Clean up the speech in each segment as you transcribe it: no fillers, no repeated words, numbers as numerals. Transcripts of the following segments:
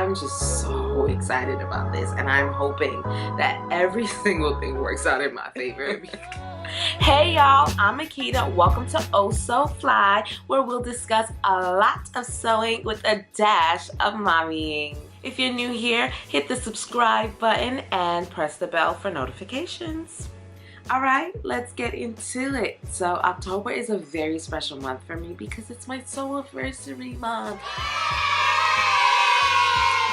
I'm just so excited about this, and I'm hoping that every single thing works out in my favor. Hey y'all, I'm Akita. Welcome to OhSewFly, where we'll discuss a lot of sewing with a dash of mommying. If you're new here, hit the subscribe button and press the bell for notifications. Alright, let's get into it. So October is a very special month for me because it's my sew-iversary month.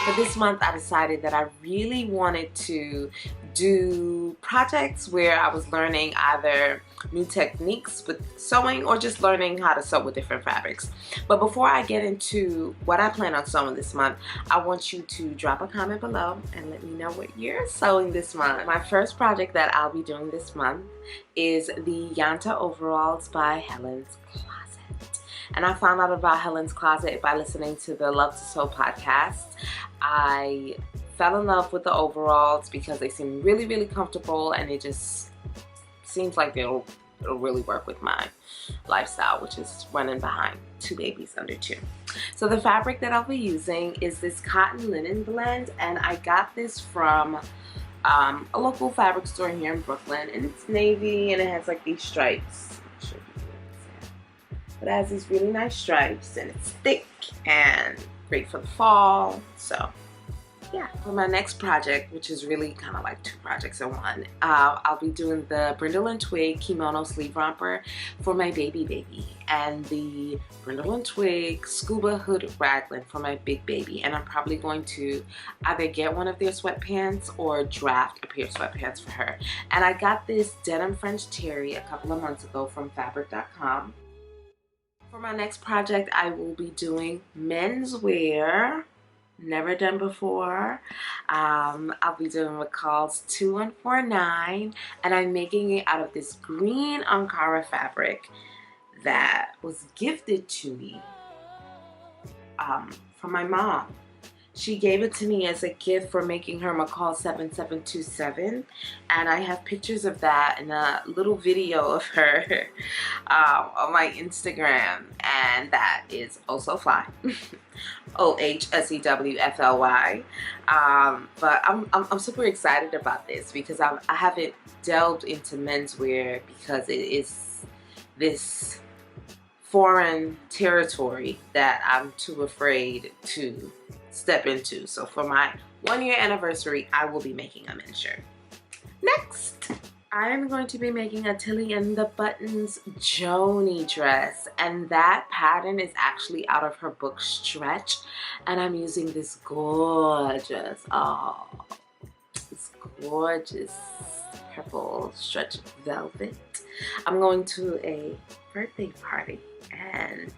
For this month, I decided that I really wanted to do projects where I was learning either new techniques with sewing or just learning how to sew with different fabrics. But before I get into what I plan on sewing this month, I want you to drop a comment below and let me know what you're sewing this month. My first project that I'll be doing this month is the Yanta overalls by Helen's Closet. And I found out about Helen's Closet by listening to the Love to Sew podcast. I fell in love with the overalls because they seem really, really comfortable, and it just seems like it'll really work with my lifestyle, which is running behind 2 babies under 2. So the fabric that I'll be using is this cotton linen blend, and I got this from a local fabric store here in Brooklyn, and it's navy and it has like these stripes. It has these really nice stripes, and it's thick and great for the fall. So yeah, for my next project, which is really kind of like 2 projects in one, I'll be doing the Brindle and Twig kimono sleeve romper for my baby, and the Brindle and Twig scuba hood raglan for my big baby. And I'm probably going to either get one of their sweatpants or draft a pair of sweatpants for her. And I got this denim French terry a couple of months ago from fabric.com. For my next project, I will be doing menswear. Never done before. I'll be doing McCall's 2149, and I'm making it out of this green Ankara fabric that was gifted to me from my mom. She gave it to me as a gift for making her McCall 7727, and I have pictures of that and a little video of her on my Instagram, and that is OhSewFly. OhSewFly. But I'm super excited about this because I haven't delved into menswear because it is this foreign territory that I'm too afraid to step into. So for my 1-year anniversary, I will be making a men's shirt. Next, I'm going to be making a Tilly and the Buttons Joni dress, and that pattern is actually out of her book Stretch, and I'm using this gorgeous, this gorgeous purple stretch velvet. I'm going to a birthday party, and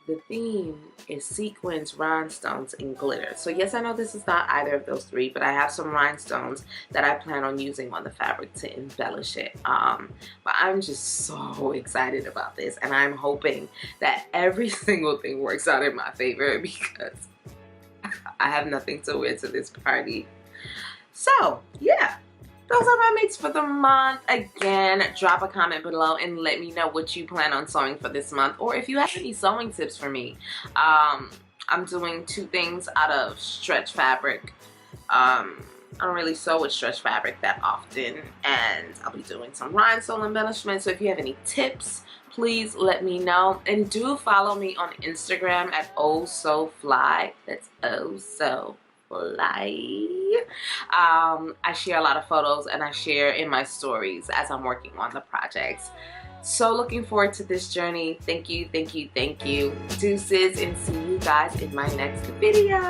the theme is sequins, rhinestones, and glitter. So yes, I know this is not either of those 3, but I have some rhinestones that I plan on using on the fabric to embellish it. But I'm just so excited about this, and I'm hoping that every single thing works out in my favor because I have nothing to wear to this party. So yeah, those are my mates for the month. Again, drop a comment below and let me know what you plan on sewing for this month, or if you have any sewing tips for me. I'm doing 2 things out of stretch fabric. I don't really sew with stretch fabric that often, and I'll be doing some rhinestone embellishments. So if you have any tips, please let me know, and do follow me on Instagram at OhSewFly. That's OhSewFly. I share a lot of photos, and I share in my stories as I'm working on the projects. So looking forward to this journey. Thank you, thank you, thank you. Deuces, and see you guys in my next video.